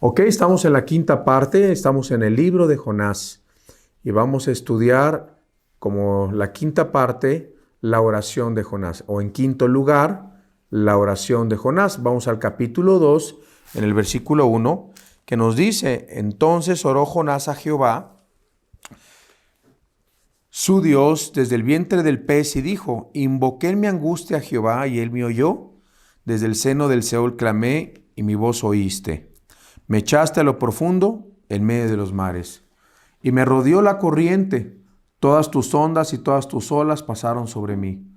Ok, estamos en la quinta parte, estamos en el libro de Jonás y vamos a estudiar como la quinta parte la oración de Jonás, o en quinto lugar la oración de Jonás. Vamos al capítulo 2 en el versículo 1 que nos dice: entonces oró Jonás a Jehová su Dios desde el vientre del pez y dijo: invoqué en mi angustia a Jehová y él me oyó. Desde el seno del Seol clamé y mi voz oíste. Me echaste a lo profundo, en medio de los mares, y me rodeó la corriente. Todas tus ondas y todas tus olas pasaron sobre mí.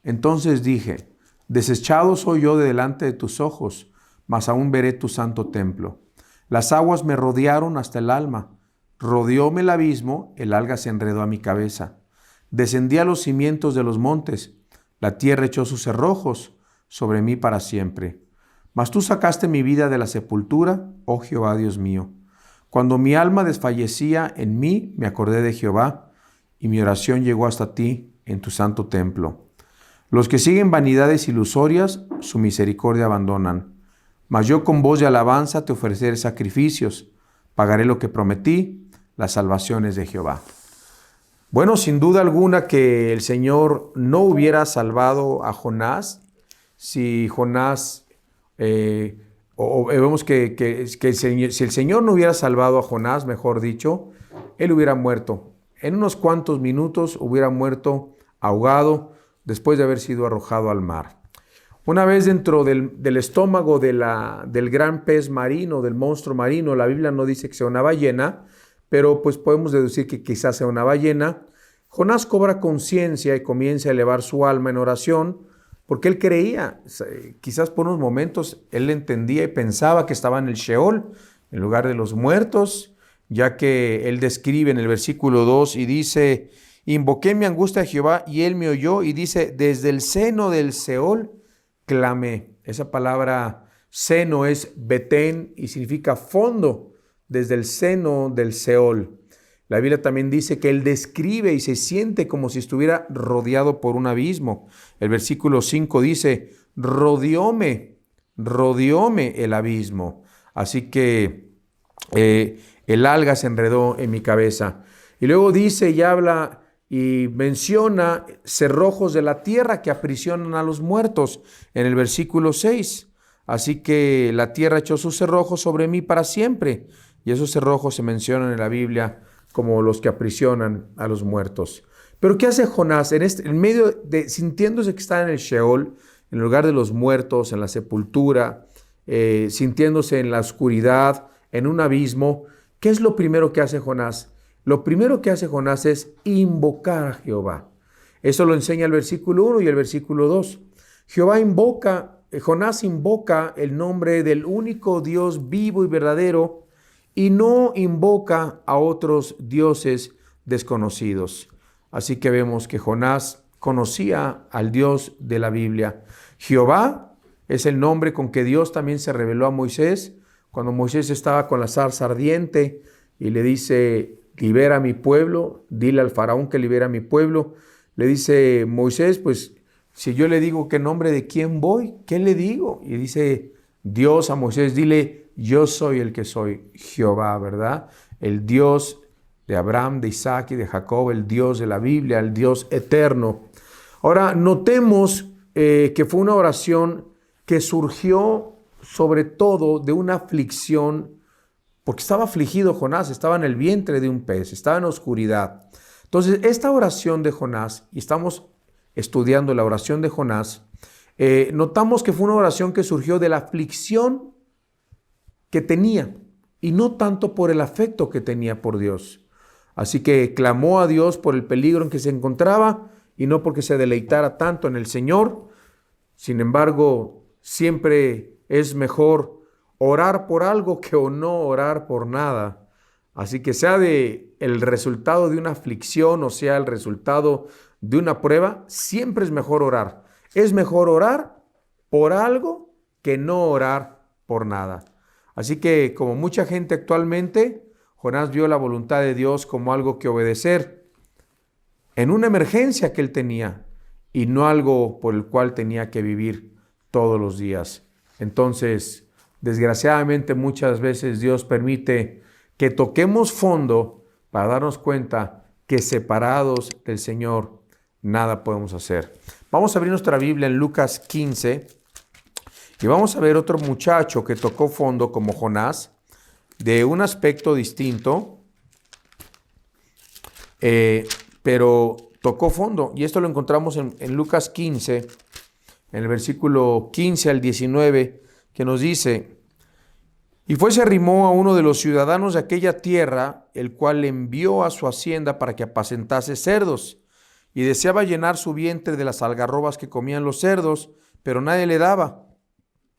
Entonces dije: desechado soy yo de delante de tus ojos, mas aún veré tu santo templo. Las aguas me rodearon hasta el alma. Rodeóme el abismo, el alga se enredó a mi cabeza. Descendí a los cimientos de los montes. La tierra echó sus cerrojos sobre mí para siempre. Mas tú sacaste mi vida de la sepultura, oh Jehová Dios mío. Cuando mi alma desfallecía en mí, me acordé de Jehová, y mi oración llegó hasta ti en tu santo templo. Los que siguen vanidades ilusorias, su misericordia abandonan. Mas yo con voz de alabanza te ofreceré sacrificios. Pagaré lo que prometí, las salvaciones de Jehová. Bueno, sin duda alguna que el Señor no hubiera salvado a Jonás si Jonás... vemos que si el Señor no hubiera salvado a Jonás, mejor dicho, él hubiera muerto. En unos cuantos minutos hubiera muerto ahogado después de haber sido arrojado al mar. Una vez dentro del estómago del gran pez marino, del monstruo marino, la Biblia no dice que sea una ballena, pero pues podemos deducir que quizás sea una ballena. Jonás cobra conciencia y comienza a elevar su alma en oración, porque él creía, quizás por unos momentos, él entendía y pensaba que estaba en el Sheol, en lugar de los muertos, ya que él describe en el versículo 2 y dice: invoqué mi angustia a Jehová y él me oyó, y dice: desde el seno del Seol clamé. Esa palabra seno es betén y significa fondo, desde el seno del Seol. La Biblia también dice que él describe y se siente como si estuviera rodeado por un abismo. El versículo 5 dice: rodeóme el abismo. Así que el alga se enredó en mi cabeza. Y luego dice y habla y menciona cerrojos de la tierra que aprisionan a los muertos en el versículo 6. Así que la tierra echó sus cerrojos sobre mí para siempre. Y esos cerrojos se mencionan en la Biblia como los que aprisionan a los muertos. Pero ¿qué hace Jonás en medio de, sintiéndose que está en el Sheol, en el lugar de los muertos, en la sepultura, sintiéndose en la oscuridad, en un abismo? ¿Qué es lo primero que hace Jonás? Lo primero que hace Jonás es invocar a Jehová. Eso lo enseña el versículo 1 y el versículo 2. Jonás invoca el nombre del único Dios vivo y verdadero, y no invoca a otros dioses desconocidos. Así que vemos que Jonás conocía al Dios de la Biblia. Jehová es el nombre con que Dios también se reveló a Moisés, cuando Moisés estaba con la zarza ardiente y le dice: libera a mi pueblo, dile al faraón que libera a mi pueblo. Le dice Moisés: pues si yo le digo qué nombre de quién voy, ¿qué le digo? Y dice Dios a Moisés: dile: yo soy el que soy, Jehová, ¿verdad? El Dios de Abraham, de Isaac y de Jacob, el Dios de la Biblia, el Dios eterno. Ahora, notemos que fue una oración que surgió sobre todo de una aflicción, porque estaba afligido Jonás, estaba en el vientre de un pez, estaba en oscuridad. Entonces, esta oración de Jonás, y estamos estudiando la oración de Jonás, notamos que fue una oración que surgió de la aflicción que tenía, y no tanto por el afecto que tenía por Dios. Así que clamó a Dios por el peligro en que se encontraba, y no porque se deleitara tanto en el Señor. Sin embargo, siempre es mejor orar por algo que o no orar por nada. Así que sea el resultado de una aflicción o sea el resultado de una prueba, siempre es mejor orar. Es mejor orar por algo que no orar por nada. Así que, como mucha gente actualmente, Jonás vio la voluntad de Dios como algo que obedecer en una emergencia que él tenía, y no algo por el cual tenía que vivir todos los días. Entonces, Desgraciadamente muchas veces Dios permite que toquemos fondo para darnos cuenta que separados del Señor nada podemos hacer. Vamos a abrir nuestra Biblia en Lucas 15 y vamos a ver otro muchacho que tocó fondo como Jonás, de un aspecto distinto, pero tocó fondo. Y esto lo encontramos en Lucas 15, en el versículo 15 al 19, que nos dice: y se arrimó a uno de los ciudadanos de aquella tierra, el cual le envió a su hacienda para que apacentase cerdos, y deseaba llenar su vientre de las algarrobas que comían los cerdos, pero nadie le daba.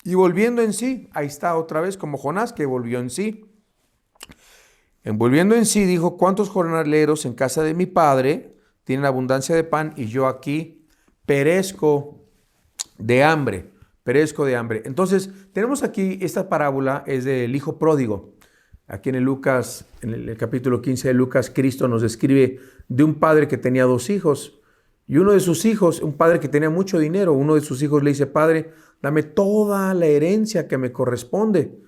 Y volviendo en sí, ahí está otra vez como Jonás, que volvió en sí. Volviendo en sí, dijo: ¿cuántos jornaleros en casa de mi padre tienen abundancia de pan, y yo aquí perezco de hambre? Perezco de hambre. Entonces, tenemos aquí esta parábola, es del hijo pródigo. Aquí en el capítulo 15 de Lucas, Cristo nos describe de un padre que tenía 2 hijos. Y uno de sus hijos, un padre que tenía mucho dinero, uno de sus hijos le dice: Padre, dame toda la herencia que me corresponde.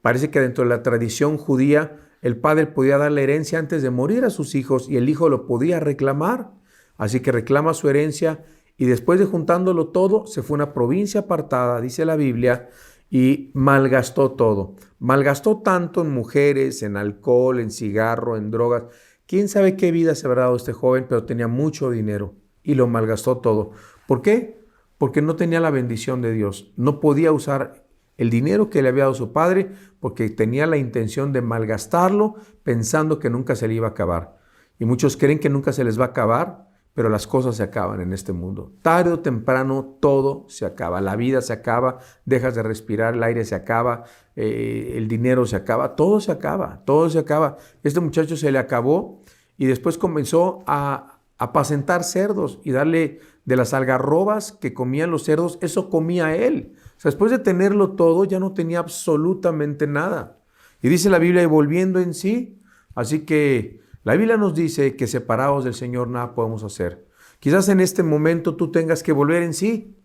Parece que dentro de la tradición judía, el padre podía dar la herencia antes de morir a sus hijos y el hijo lo podía reclamar. Así que reclama su herencia. Y después de juntándolo todo, se fue a una provincia apartada, dice la Biblia, y malgastó todo. Malgastó tanto en mujeres, en alcohol, en cigarro, en drogas. ¿Quién sabe qué vida se habrá dado este joven? Pero tenía mucho dinero y lo malgastó todo. ¿Por qué? Porque no tenía la bendición de Dios. No podía usar el dinero que le había dado su padre porque tenía la intención de malgastarlo pensando que nunca se le iba a acabar. Y muchos creen que nunca se les va a acabar, pero las cosas se acaban en este mundo. Tarde o temprano todo se acaba. La vida se acaba, dejas de respirar, el aire se acaba, el dinero se acaba, todo se acaba, todo se acaba. Este muchacho se le acabó y después comenzó a apacentar cerdos y darle de las algarrobas que comían los cerdos, eso comía él. O sea, después de tenerlo todo, ya no tenía absolutamente nada. Y dice la Biblia, y volviendo en sí, así que la Biblia nos dice que separados del Señor nada podemos hacer. Quizás en este momento tú tengas que volver en sí.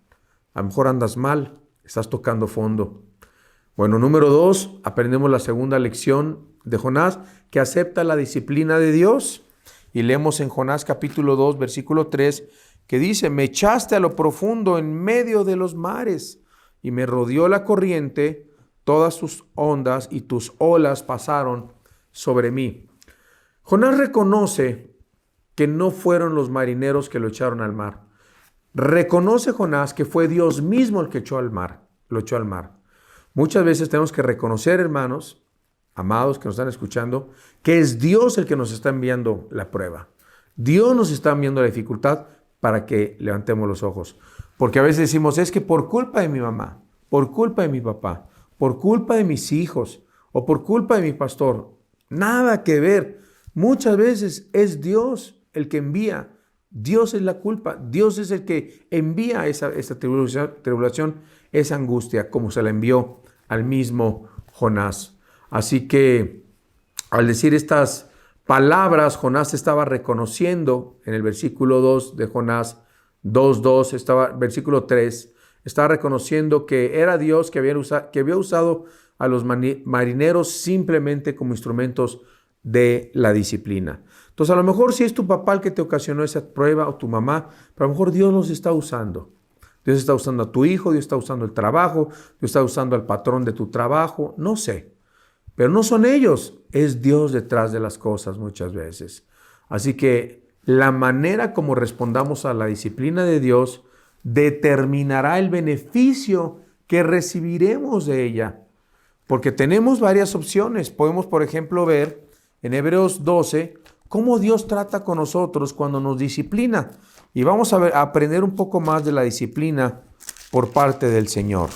A lo mejor andas mal, estás tocando fondo. Bueno, número 2, aprendemos la segunda lección de Jonás, que acepta la disciplina de Dios. Y leemos en Jonás capítulo 2, versículo 3, que dice: me echaste a lo profundo en medio de los mares, y me rodeó la corriente, todas tus ondas y tus olas pasaron sobre mí. Jonás reconoce que no fueron los marineros que lo echaron al mar. Reconoce Jonás que fue Dios mismo el que lo echó al mar. Muchas veces tenemos que reconocer, hermanos, amados que nos están escuchando, que es Dios el que nos está enviando la prueba. Dios nos está enviando la dificultad para que levantemos los ojos. Porque a veces decimos: es que por culpa de mi mamá, por culpa de mi papá, por culpa de mis hijos o por culpa de mi pastor. Nada que ver. Muchas veces es Dios el que envía. Dios es la culpa. Dios es el que envía esa tribulación, esa angustia, como se la envió al mismo Jonás. Así que al decir estas palabras, Jonás estaba reconociendo en el versículo 2 de Jonás 2:2, versículo 3, estaba reconociendo que era Dios que había usado a los marineros simplemente como instrumentos de la disciplina. Entonces, a lo mejor sí es tu papá el que te ocasionó esa prueba o tu mamá, pero a lo mejor Dios los está usando. Dios está usando a tu hijo, Dios está usando el trabajo, Dios está usando al patrón de tu trabajo, no sé. Pero no son ellos, es Dios detrás de las cosas muchas veces. Así que la manera como respondamos a la disciplina de Dios determinará el beneficio que recibiremos de ella. Porque tenemos varias opciones. Podemos, por ejemplo, ver en Hebreos 12 cómo Dios trata con nosotros cuando nos disciplina. Y vamos a aprender un poco más de la disciplina por parte del Señor.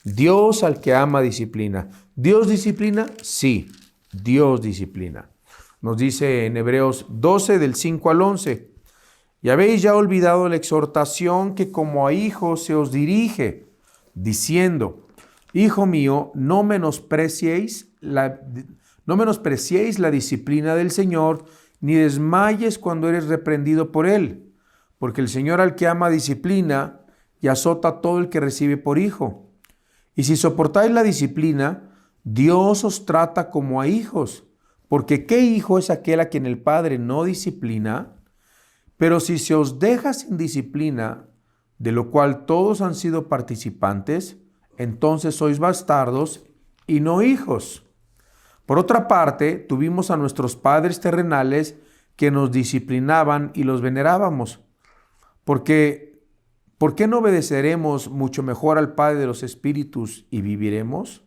Dios al que ama disciplina. ¿Dios disciplina? Sí, Dios disciplina. Nos dice en Hebreos 12 del 5 al 11. Y habéis ya olvidado la exhortación que como a hijos se os dirige, diciendo: Hijo mío, no menospreciéis la disciplina del Señor, ni desmayes cuando eres reprendido por Él. Porque el Señor al que ama disciplina y azota a todo el que recibe por hijo. Y si soportáis la disciplina, Dios os trata como a hijos, porque ¿qué hijo es aquel a quien el Padre no disciplina? Pero si se os deja sin disciplina, de lo cual todos han sido participantes, entonces sois bastardos y no hijos. Por otra parte, tuvimos a nuestros padres terrenales que nos disciplinaban y los venerábamos. ¿Por qué no obedeceremos mucho mejor al Padre de los Espíritus y viviremos?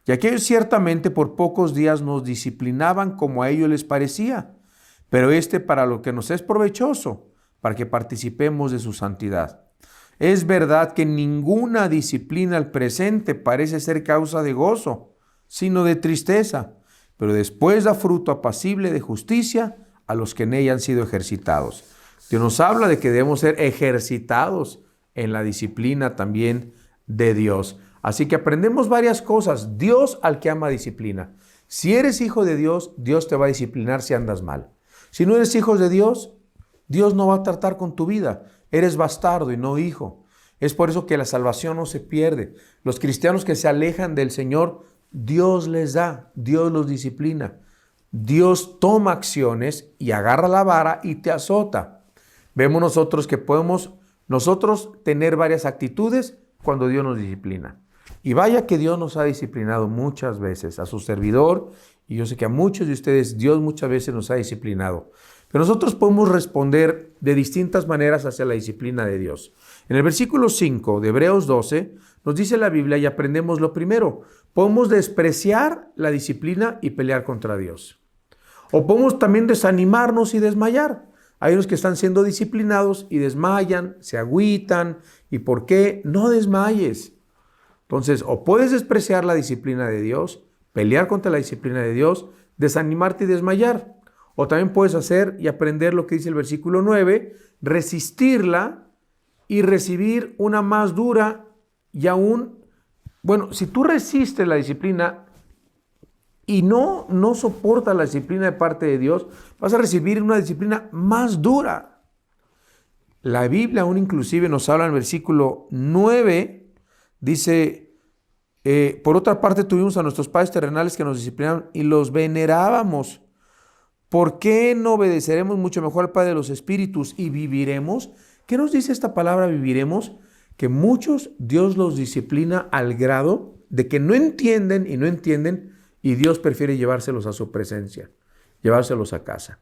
Ya que ellos ciertamente por pocos días nos disciplinaban como a ellos les parecía, pero para lo que nos es provechoso, para que participemos de su santidad. Es verdad que ninguna disciplina al presente parece ser causa de gozo, sino de tristeza, pero después da fruto apacible de justicia a los que en ella han sido ejercitados. Dios nos habla de que debemos ser ejercitados en la disciplina también de Dios. Así que aprendemos varias cosas. Dios al que ama disciplina. Si eres hijo de Dios, Dios te va a disciplinar si andas mal. Si no eres hijo de Dios, Dios no va a tratar con tu vida. Eres bastardo y no hijo. Es por eso que la salvación no se pierde. Los cristianos que se alejan del Señor, Dios les da, Dios los disciplina. Dios toma acciones y agarra la vara y te azota. Vemos nosotros que podemos tener varias actitudes cuando Dios nos disciplina. Y vaya que Dios nos ha disciplinado muchas veces, a su servidor, y yo sé que a muchos de ustedes Dios muchas veces nos ha disciplinado. Pero nosotros podemos responder de distintas maneras hacia la disciplina de Dios. En el versículo 5 de Hebreos 12 nos dice la Biblia y aprendemos lo primero. Podemos despreciar la disciplina y pelear contra Dios. O podemos también desanimarnos y desmayar. Hay unos que están siendo disciplinados y desmayan, se agüitan. ¿Y por qué? No desmayes. Entonces, o puedes despreciar la disciplina de Dios, pelear contra la disciplina de Dios, desanimarte y desmayar. O también puedes hacer y aprender lo que dice el versículo 9, resistirla y recibir una más dura y aún, si tú resistes la disciplina y no soportas la disciplina de parte de Dios, vas a recibir una disciplina más dura. La Biblia aún inclusive nos habla en el versículo 9, dice, por otra parte tuvimos a nuestros padres terrenales que nos disciplinaban y los venerábamos. ¿Por qué no obedeceremos mucho mejor al Padre de los Espíritus y viviremos? ¿Qué nos dice esta palabra viviremos? Que muchos Dios los disciplina al grado de que no entienden y Dios prefiere llevárselos a su presencia, llevárselos a casa.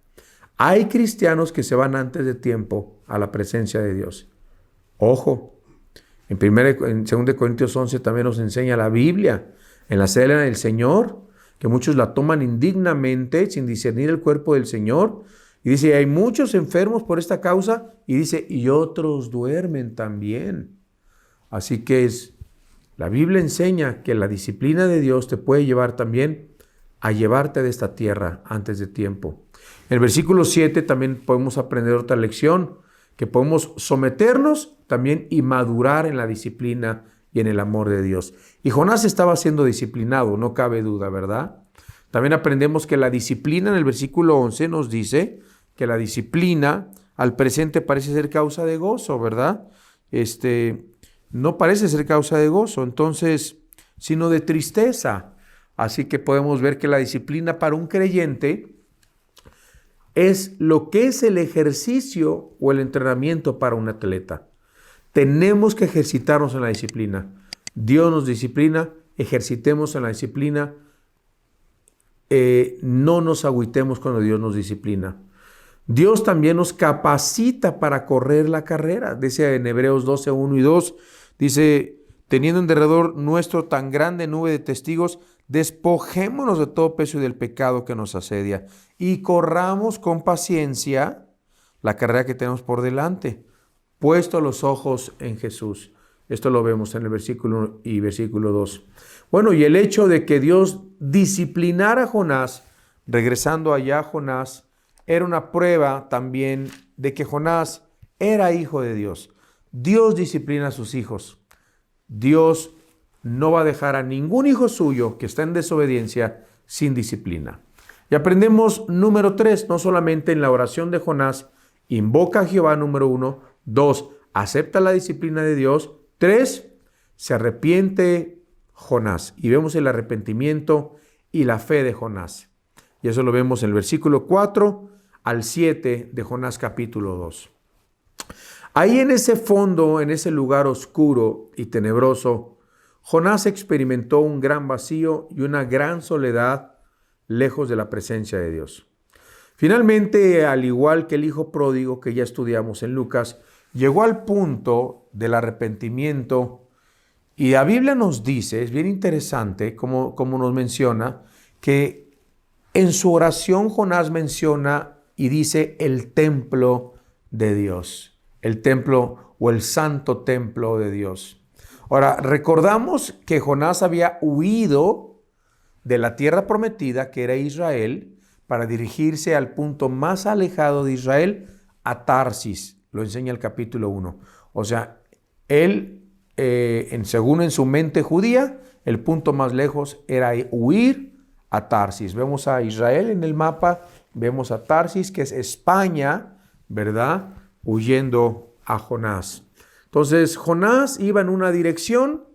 Hay cristianos que se van antes de tiempo a la presencia de Dios. Ojo, en 2 Corintios 11 también nos enseña la Biblia, en la cena del Señor, que muchos la toman indignamente, sin discernir el cuerpo del Señor. Y dice, hay muchos enfermos por esta causa, y dice, y otros duermen también. Así que la Biblia enseña que la disciplina de Dios te puede llevar también a llevarte de esta tierra antes de tiempo. En el versículo 7 también podemos aprender otra lección, que podemos someternos también y madurar en la disciplina y en el amor de Dios. Y Jonás estaba siendo disciplinado, no cabe duda, ¿verdad? También aprendemos que la disciplina en el versículo 11 nos dice que la disciplina al presente parece ser causa de gozo, ¿verdad? No parece ser causa de gozo, entonces, sino de tristeza. Así que podemos ver que la disciplina para un creyente es lo que es el ejercicio o el entrenamiento para un atleta. Tenemos que ejercitarnos en la disciplina. Dios nos disciplina, ejercitemos en la disciplina. No nos agüitemos cuando Dios nos disciplina. Dios también nos capacita para correr la carrera. Dice en Hebreos 12, 1 y 2, dice, teniendo en derredor nuestro tan grande nube de testigos, despojémonos de todo peso y del pecado que nos asedia y corramos con paciencia la carrera que tenemos por delante, puesto los ojos en Jesús. Esto lo vemos en el versículo 1 y versículo 2. Bueno, y el hecho de que Dios disciplinara a Jonás, regresando allá a Jonás, era una prueba también de que Jonás era hijo de Dios. Dios disciplina a sus hijos. Dios no va a dejar a ningún hijo suyo que está en desobediencia sin disciplina. Y aprendemos número 3, no solamente en la oración de Jonás, invoca a Jehová número 1, 2, acepta la disciplina de Dios, 3, se arrepiente Jonás. Y vemos el arrepentimiento y la fe de Jonás. Y eso lo vemos en el versículo 4 al 7 de Jonás capítulo 2. Ahí en ese fondo, en ese lugar oscuro y tenebroso, Jonás experimentó un gran vacío y una gran soledad lejos de la presencia de Dios. Finalmente, al igual que el hijo pródigo que ya estudiamos en Lucas, llegó al punto del arrepentimiento y la Biblia nos dice, es bien interesante como nos menciona, que en su oración Jonás menciona y dice el templo de Dios, el templo o el santo templo de Dios. Ahora, recordamos que Jonás había huido de la tierra prometida, que era Israel, para dirigirse al punto más alejado de Israel, a Tarsis. Lo enseña el capítulo 1. O sea, él, según en su mente judía, el punto más lejos era huir a Tarsis. Vemos a Israel en el mapa, vemos a Tarsis, que es España, ¿verdad? Huyendo a Jonás. Entonces, Jonás iba en una dirección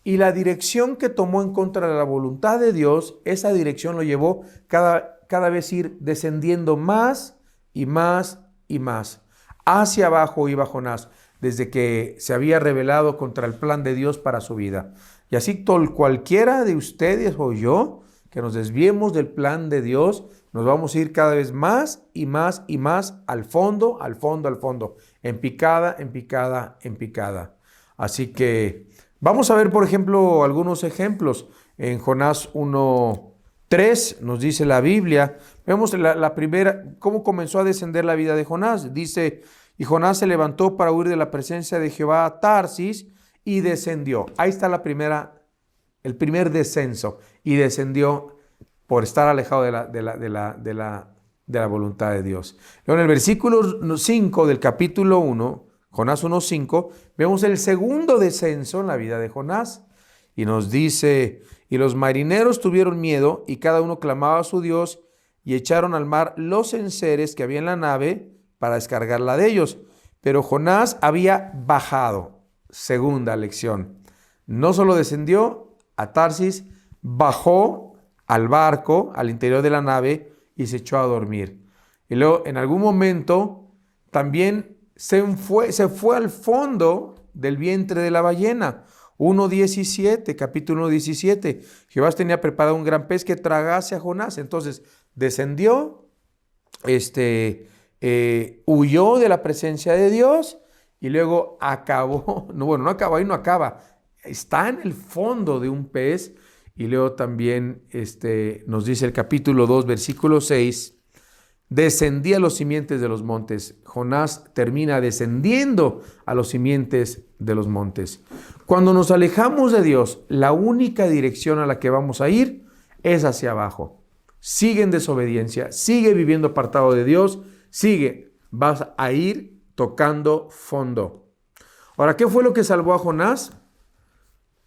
y la dirección que tomó en contra de la voluntad de Dios, esa dirección lo llevó cada vez ir descendiendo más y más y más. Hacia abajo iba Jonás, desde que se había rebelado contra el plan de Dios para su vida. Y así cualquiera de ustedes o yo, que nos desviemos del plan de Dios, nos vamos a ir cada vez más y más y más al fondo, al fondo, al fondo, en picada, en picada, en picada. Así que vamos a ver, por ejemplo, algunos ejemplos. En Jonás 1:3 nos dice la Biblia, vemos la primera, cómo comenzó a descender la vida de Jonás. Dice, y Jonás se levantó para huir de la presencia de Jehová a Tarsis y descendió. Ahí está el primer descenso, y descendió por estar alejado de la voluntad de Dios. Luego en el versículo 5 del capítulo 1, Jonás 1:5, vemos el segundo descenso en la vida de Jonás. Y nos dice, y los marineros tuvieron miedo, y cada uno clamaba a su Dios, y echaron al mar los enseres que había en la nave para descargarla de ellos. Pero Jonás había bajado. Segunda lección. No solo descendió a Tarsis, bajó al barco, al interior de la nave, y se echó a dormir. Y luego, en algún momento, también se fue al fondo del vientre de la ballena. 1:17, capítulo 1:17. Jehová tenía preparado un gran pez que tragase a Jonás. Entonces, descendió, huyó de la presencia de Dios, y luego acabó, no acabó, ahí no acaba. Está en el fondo de un pez. Y luego también nos dice el capítulo 2, versículo 6, descendí a los simientes de los montes. Jonás termina descendiendo a los simientes de los montes. Cuando nos alejamos de Dios, la única dirección a la que vamos a ir es hacia abajo. Sigue en desobediencia, sigue viviendo apartado de Dios, vas a ir tocando fondo. Ahora, ¿qué fue lo que salvó a Jonás?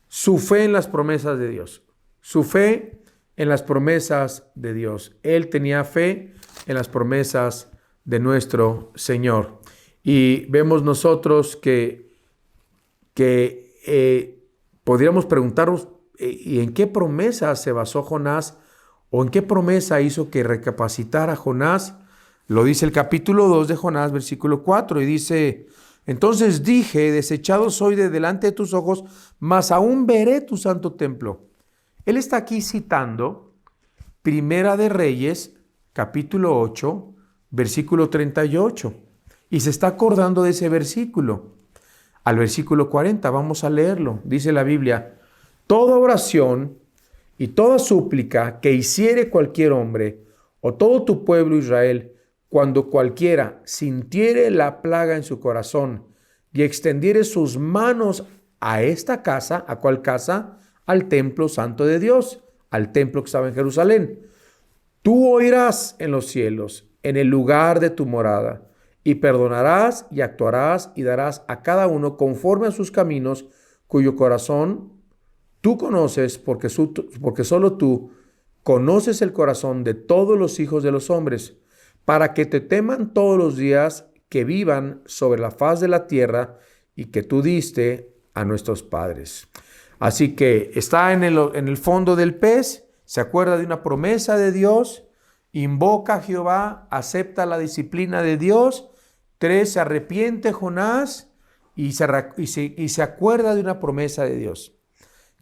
Su fe en las promesas de Dios. Su fe en las promesas de Dios. Él tenía fe en las promesas de nuestro Señor. Y vemos nosotros que podríamos preguntarnos, ¿y en qué promesa se basó Jonás? ¿O en qué promesa hizo que recapacitara Jonás? Lo dice el capítulo 2 de Jonás, versículo 4, y dice, entonces dije, desechado soy de delante de tus ojos, mas aún veré tu santo templo. Él está aquí citando Primera de Reyes, capítulo 8, versículo 38. Y se está acordando de ese versículo. Al versículo 40, vamos a leerlo. Dice la Biblia, toda oración y toda súplica que hiciere cualquier hombre o todo tu pueblo Israel, cuando cualquiera sintiere la plaga en su corazón y extendiere sus manos a esta casa, ¿a cuál casa? Al templo santo de Dios, al templo que estaba en Jerusalén. Tú oirás en los cielos, en el lugar de tu morada, y perdonarás y actuarás y darás a cada uno conforme a sus caminos, cuyo corazón tú conoces, porque solo tú conoces el corazón de todos los hijos de los hombres, para que te teman todos los días que vivan sobre la faz de la tierra y que tú diste a nuestros padres. Así que está en el fondo del pez, se acuerda de una promesa de Dios, invoca a Jehová, acepta la disciplina de Dios. 3, se arrepiente Jonás y se acuerda de una promesa de Dios.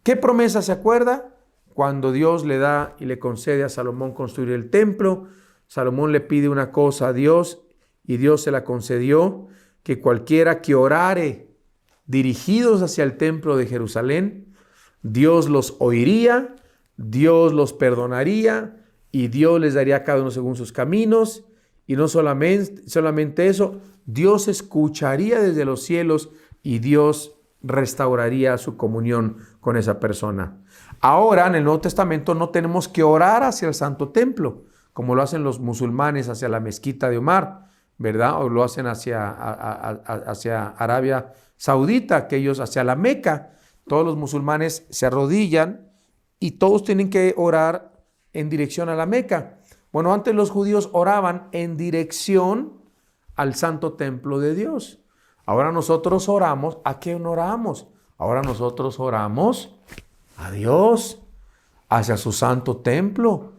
¿Qué promesa se acuerda? Cuando Dios le da y le concede a Salomón construir el templo. Salomón le pide una cosa a Dios y Dios se la concedió, que cualquiera que orare dirigidos hacia el templo de Jerusalén, Dios los oiría, Dios los perdonaría y Dios les daría a cada uno según sus caminos. Y no solamente eso, Dios escucharía desde los cielos y Dios restauraría su comunión con esa persona. Ahora, en el Nuevo Testamento no tenemos que orar hacia el Santo Templo, como lo hacen los musulmanes hacia la mezquita de Omar, ¿verdad? O lo hacen hacia Arabia Saudita, aquellos hacia la Meca. Todos los musulmanes se arrodillan y todos tienen que orar en dirección a la Meca. Bueno, antes los judíos oraban en dirección al Santo Templo de Dios. Ahora nosotros oramos, ¿a quién oramos? Ahora nosotros oramos a Dios, hacia su Santo Templo.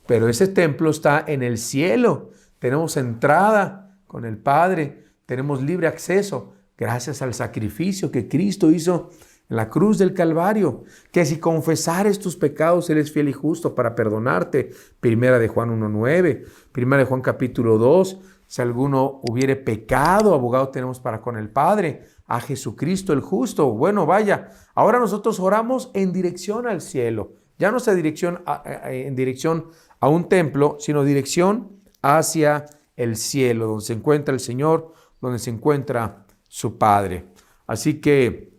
Pero ese templo está en el cielo. Tenemos entrada con el Padre, tenemos libre acceso gracias al sacrificio que Cristo hizo en la cruz del Calvario, que si confesares tus pecados, Él es fiel y justo para perdonarte. Primera de Juan 1:9, Primera de Juan capítulo 2, si alguno hubiere pecado, abogado tenemos para con el Padre, a Jesucristo el justo. Bueno, vaya, ahora nosotros oramos en dirección al cielo, ya no está en dirección a un templo, sino dirección hacia el cielo, donde se encuentra el Señor, donde se encuentra su Padre. Así que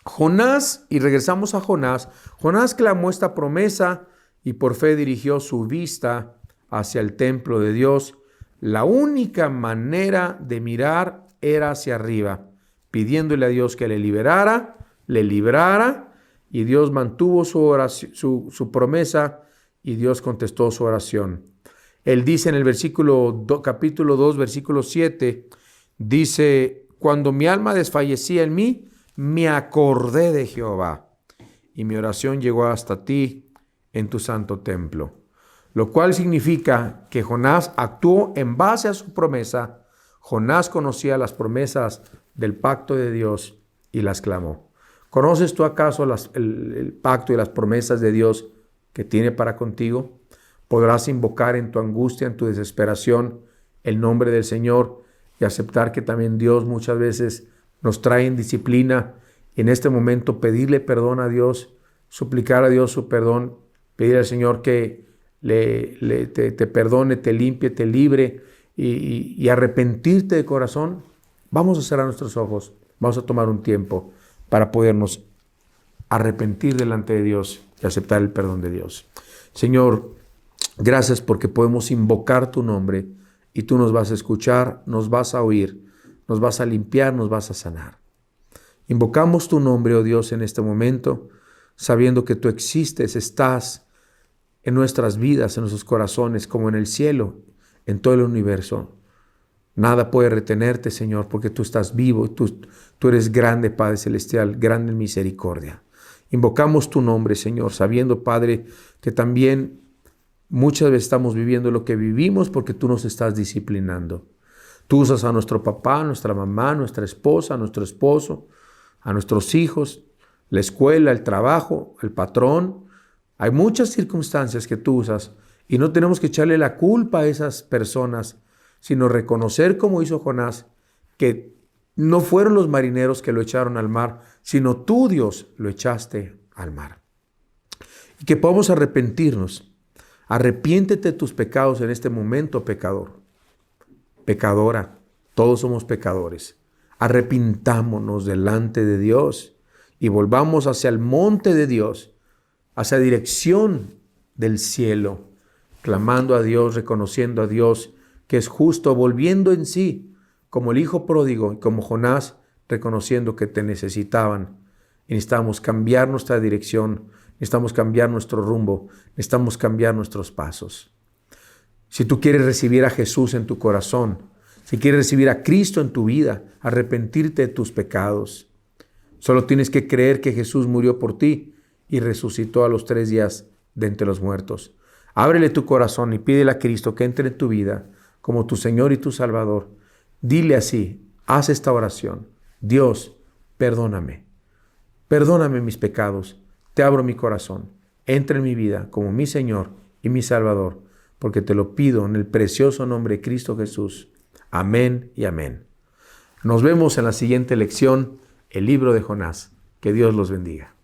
Jonás, y regresamos a Jonás, Jonás clamó esta promesa y por fe dirigió su vista hacia el templo de Dios. La única manera de mirar era hacia arriba, pidiéndole a Dios que le librara, y Dios mantuvo su promesa y Dios contestó su oración. Él dice en el capítulo 2, versículo 7, dice: cuando mi alma desfallecía en mí, me acordé de Jehová, y mi oración llegó hasta ti en tu santo templo. Lo cual significa que Jonás actuó en base a su promesa. Jonás conocía las promesas del pacto de Dios y las clamó. ¿Conoces tú acaso el pacto y las promesas de Dios que tiene para contigo? Podrás invocar en tu angustia, en tu desesperación, el nombre del Señor y aceptar que también Dios muchas veces nos trae en disciplina. Y en este momento pedirle perdón a Dios, suplicar a Dios su perdón, pedir al Señor que te perdone, te limpie, te libre y arrepentirte de corazón. Vamos a cerrar nuestros ojos, vamos a tomar un tiempo para podernos arrepentir delante de Dios y aceptar el perdón de Dios. Señor, gracias porque podemos invocar tu nombre y tú nos vas a escuchar, nos vas a oír, nos vas a limpiar, nos vas a sanar. Invocamos tu nombre, oh Dios, en este momento, sabiendo que tú existes, estás en nuestras vidas, en nuestros corazones, como en el cielo, en todo el universo. Nada puede retenerte, Señor, porque tú estás vivo, tú eres grande, Padre Celestial, grande en misericordia. Invocamos tu nombre, Señor, sabiendo, Padre, que también muchas veces estamos viviendo lo que vivimos porque tú nos estás disciplinando. Tú usas a nuestro papá, a nuestra mamá, a nuestra esposa, a nuestro esposo, a nuestros hijos, la escuela, el trabajo, el patrón. Hay muchas circunstancias que tú usas y no tenemos que echarle la culpa a esas personas, sino reconocer, como hizo Jonás, que no fueron los marineros que lo echaron al mar, sino tú, Dios, lo echaste al mar. Y que podamos arrepentirnos. Arrepiéntete de tus pecados en este momento, pecador. Pecadora, todos somos pecadores. Arrepintámonos delante de Dios y volvamos hacia el monte de Dios, hacia la dirección del cielo, clamando a Dios, reconociendo a Dios que es justo, volviendo en sí, como el hijo pródigo y como Jonás, reconociendo que te necesitaban. Y necesitamos cambiar nuestra dirección, necesitamos cambiar nuestro rumbo, necesitamos cambiar nuestros pasos. Si tú quieres recibir a Jesús en tu corazón, si quieres recibir a Cristo en tu vida, arrepentirte de tus pecados, Solo tienes que creer que Jesús murió por ti y resucitó a los 3 días de entre los muertos. Ábrele tu corazón y pídele a Cristo que entre en tu vida como tu Señor y tu Salvador. Dile así, haz esta oración. Dios, perdóname. Perdóname mis pecados. Te abro mi corazón. Entra en mi vida como mi Señor y mi Salvador, porque te lo pido en el precioso nombre de Cristo Jesús. Amén y amén. Nos vemos en la siguiente lección, el libro de Jonás. Que Dios los bendiga.